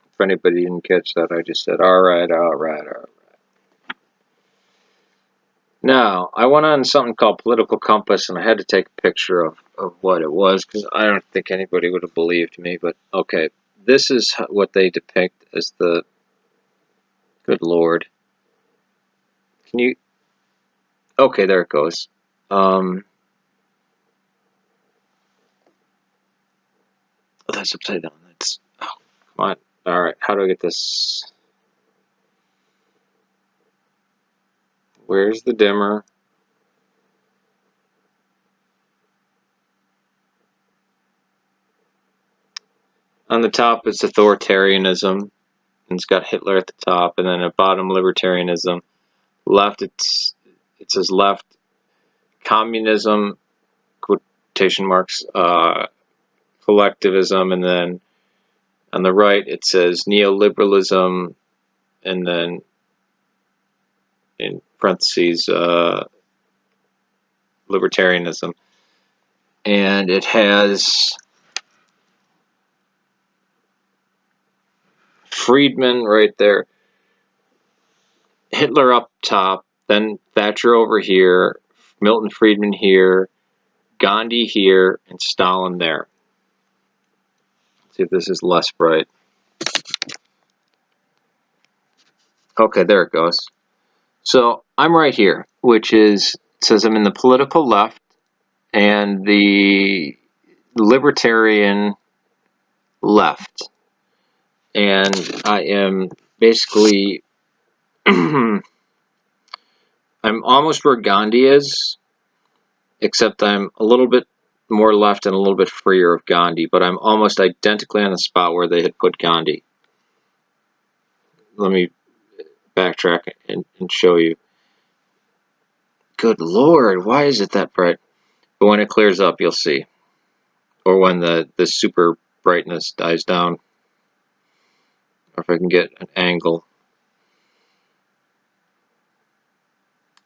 If anybody didn't catch that, I just said, all right, all right, all right. Now, I went on something called Political Compass, and I had to take a picture of what it was, because I don't think anybody would have believed me, but okay. This is what they depict as the, good Lord. Can you, okay, there it goes. That's upside down. That's, oh, come on. All right, how do I get this? Where's the dimmer? On the top it's authoritarianism, and it's got Hitler at the top, and then at bottom libertarianism. Left, it says left, communism, quotation marks, collectivism, and then on the right it says neoliberalism, and then in parentheses libertarianism. And it has Friedman right there, Hitler up top, then Thatcher over here, Milton Friedman here, Gandhi here, and Stalin there. Let's see if this is less bright. Okay, there it goes. So I'm right here, which is, it says I'm in the political left and the libertarian left. And I am basically, I'm almost where Gandhi is, except I'm a little bit more left and a little bit freer of Gandhi, but I'm almost identically on the spot where they had put Gandhi. Let me backtrack and show you. Good Lord, why is it that bright? But when it clears up, you'll see. Or when the super brightness dies down. Or if I can get an angle.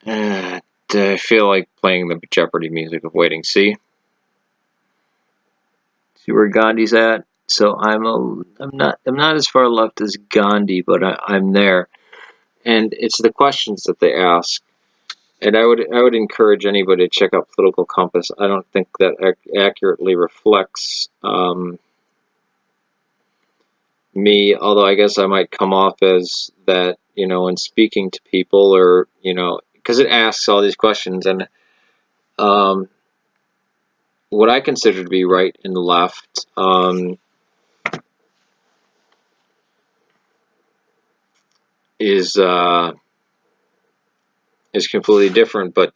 And I feel like playing the Jeopardy music of waiting. See where Gandhi's at? So I'm not as far left as Gandhi, but I'm there. And it's the questions that they ask. And I would encourage anybody to check out Political Compass. I don't think that accurately reflects me, although I guess I might come off as that, in speaking to people, or, because it asks all these questions, and what I consider to be right and left is completely different. But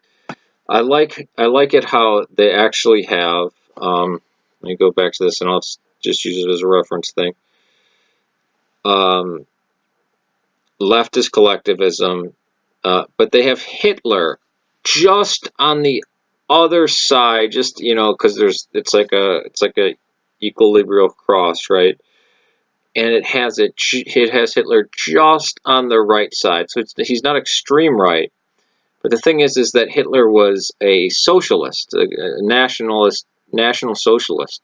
I like it how they actually have. Let me go back to this, and I'll just use it as a reference thing. Left is collectivism, but they have Hitler just on the other side, just because it's like a equilibrial cross, right? And it has Hitler just on the right side, so he's not extreme right. But the thing is that Hitler was a socialist, a nationalist, national socialist.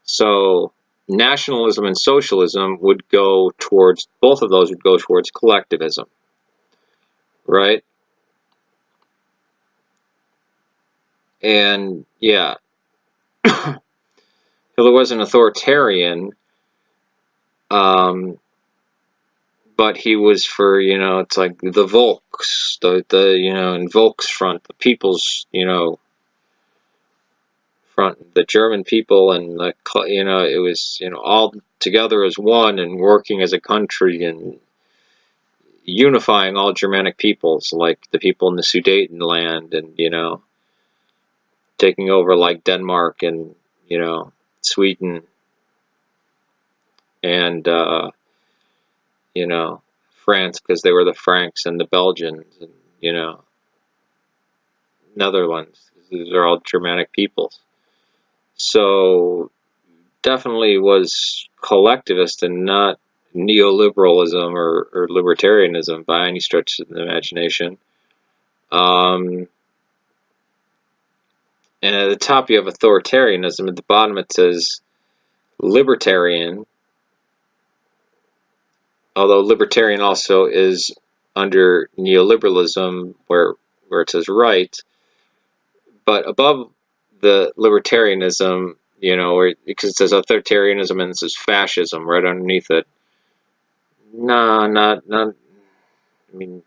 So nationalism and socialism would go towards, both of those would go towards collectivism, right? And yeah, Hitler was an authoritarian, but he was for, it's like the Volks, in Volksfront, the people's, front, the German people, and it was, all together as one and working as a country and unifying all Germanic peoples, like the people in the Sudetenland, and taking over like Denmark and Sweden and France, because they were the Franks, and the Belgians, and Netherlands. These are all Germanic peoples. So definitely was collectivist and not neoliberalism or libertarianism by any stretch of the imagination. And at the top you have authoritarianism. At the bottom it says libertarian, although libertarian also is under neoliberalism where it says right, but above the libertarianism, you know, because it says authoritarianism and it says fascism right underneath it. No, not. I mean,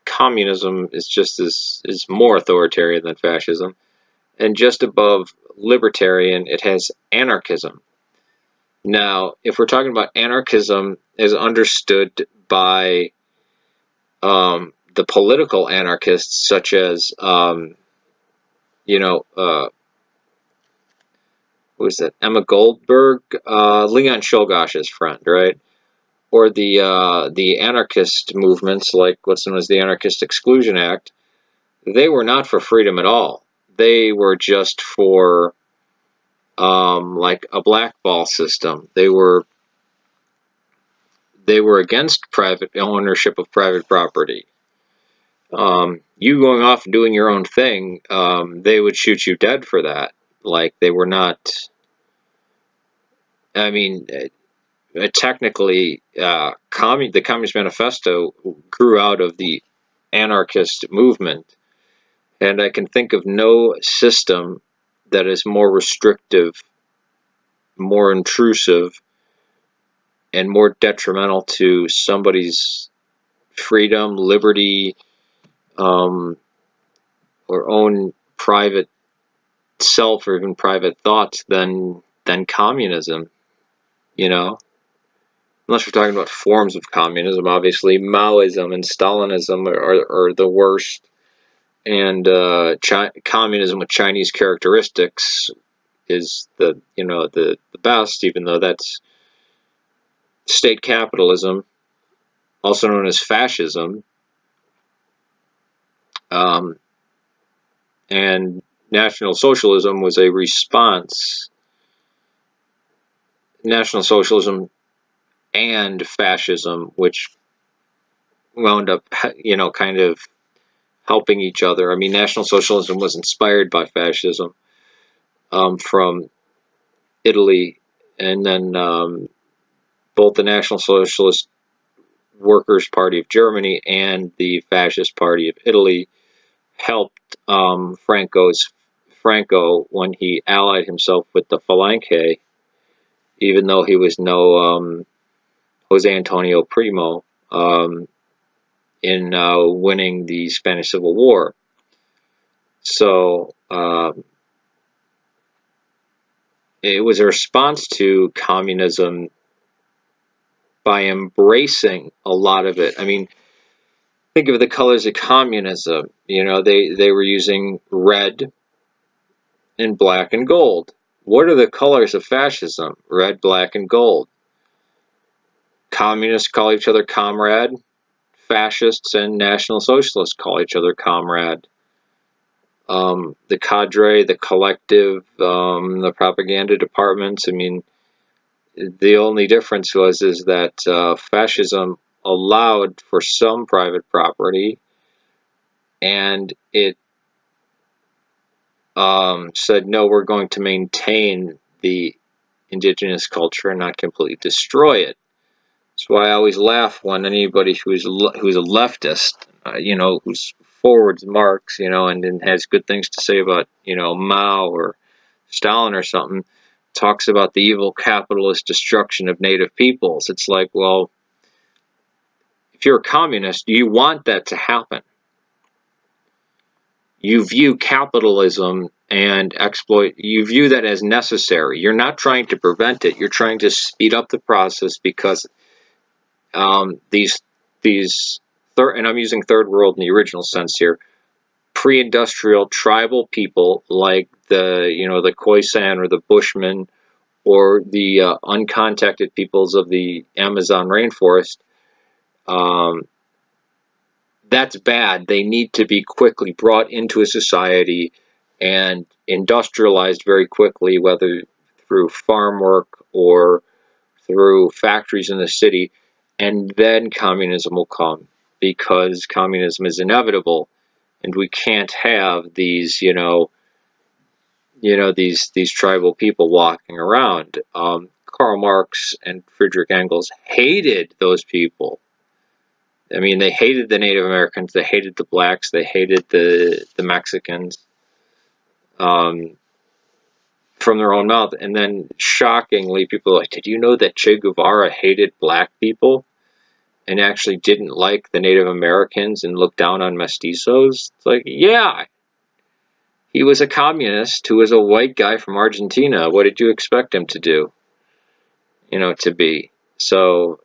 communism is more authoritarian than fascism, and just above libertarian, it has anarchism. Now, if we're talking about anarchism as understood by the political anarchists, such as you know, who is that? Emma Goldberg, Leon Czolgosz's friend, right? Or the anarchist movements, like what's known as the Anarchist Exclusion Act. They were not for freedom at all. They were just for like a blackball system. They were against private ownership of private property. You going off and doing your own thing, they would shoot you dead for that. Like, they were not. I mean, technically, the Communist Manifesto grew out of the anarchist movement, and I can think of no system that is more restrictive, more intrusive, and more detrimental to somebody's freedom, liberty, or own private self or even private thoughts than communism. You know, unless we're talking about forms of communism, obviously Maoism and Stalinism are the worst, and communism with Chinese characteristics is the best, even though that's state capitalism, also known as fascism. And National Socialism was a response. National Socialism and fascism, which wound up, kind of helping each other. I mean, National Socialism was inspired by fascism from Italy, and then both the National Socialist Workers' Party of Germany and the Fascist Party of Italy helped Franco when he allied himself with the Falange, even though he was no Jose Antonio Primo, in winning the Spanish Civil War. So it was a response to communism by embracing a lot of it. I mean, think of the colors of communism. You know, they were using red and black and gold. What are the colors of fascism? Red, black, and gold. Communists call each other comrade. Fascists and National Socialists call each other comrade. The cadre, the collective, the propaganda departments. I mean, the only difference is that fascism allowed for some private property, and it said, no, we're going to maintain the indigenous culture and not completely destroy it. That's why I always laugh when anybody who's a leftist, who's forwards Marx, and has good things to say about, Mao or Stalin or something, talks about the evil capitalist destruction of native peoples. It's like, well, if you're a communist, you want that to happen. You view capitalism and you view that as necessary. You're not trying to prevent it. You're trying to speed up the process because these and I'm using third world in the original sense here, pre-industrial tribal people like the Khoisan or the Bushmen or the uncontacted peoples of the Amazon rainforest, that's bad. They need to be quickly brought into a society and industrialized very quickly, whether through farm work or through factories in the city, and then communism will come, because communism is inevitable, and we can't have these, you know, these tribal people walking around. Karl Marx and Friedrich Engels hated those people. I mean, they hated the Native Americans, they hated the blacks, they hated the Mexicans, from their own mouth. And then, shockingly, people are like, did you know that Che Guevara hated black people and actually didn't like the Native Americans and looked down on mestizos? It's like, yeah, he was a communist who was a white guy from Argentina. What did you expect him to do? You know, to be. So,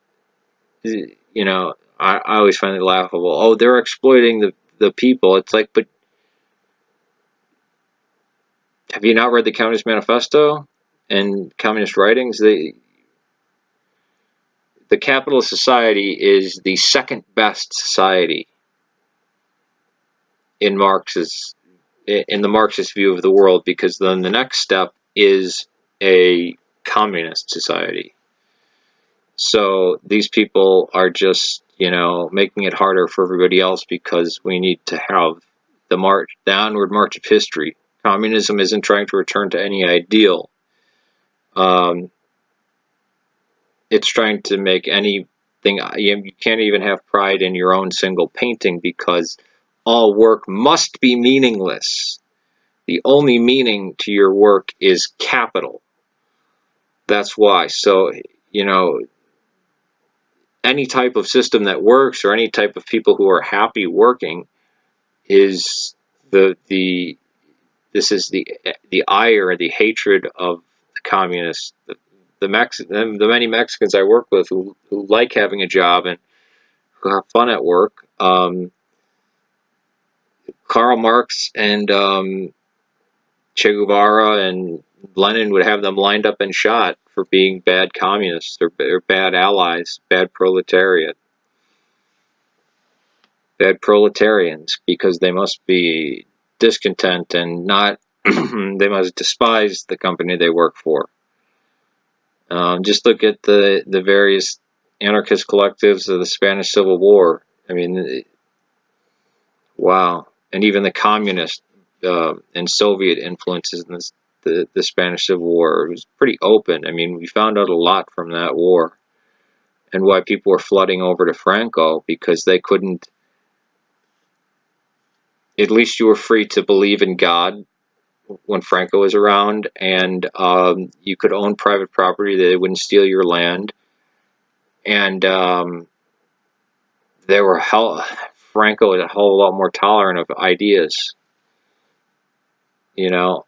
you know, I always find it laughable. Oh, they're exploiting the people. It's like, but have you not read the Communist Manifesto and communist writings? The capitalist society is the second best society in the Marxist view of the world, because then the next step is a communist society. So these people are just, you know, making it harder for everybody else because we need to have the onward march of history. Communism isn't trying to return to any ideal. It's trying to make anything. You can't even have pride in your own single painting because all work must be meaningless. The only meaning to your work is capital. That's why. So, you know, any type of system that works or any type of people who are happy working is this is the ire, the hatred of the communists. The many Mexicans I work with who like having a job and who have fun at work. Karl Marx and Che Guevara and Lenin would have them lined up and shot for being bad communists or bad allies, bad proletariat, bad proletarians, because they must be discontent and not, they must despise the company they work for. Just look at the various anarchist collectives of the Spanish Civil War. I mean, wow. And even the communist and Soviet influences in the Spanish Civil War. It was pretty open. I mean, we found out a lot from that war and why people were flooding over to Franco, because they couldn't, at least you were free to believe in God when Franco was around, and you could own private property. They wouldn't steal your land. And Franco was a hell of a lot more tolerant of ideas. You know,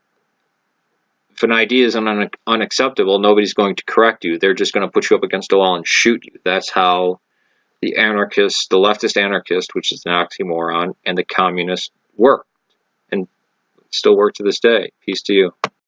if an idea is unacceptable, nobody's going to correct you. They're just going to put you up against a wall and shoot you. That's how the anarchist, the leftist anarchist, which is an oxymoron, and the communist work, and still work to this day. Peace to you.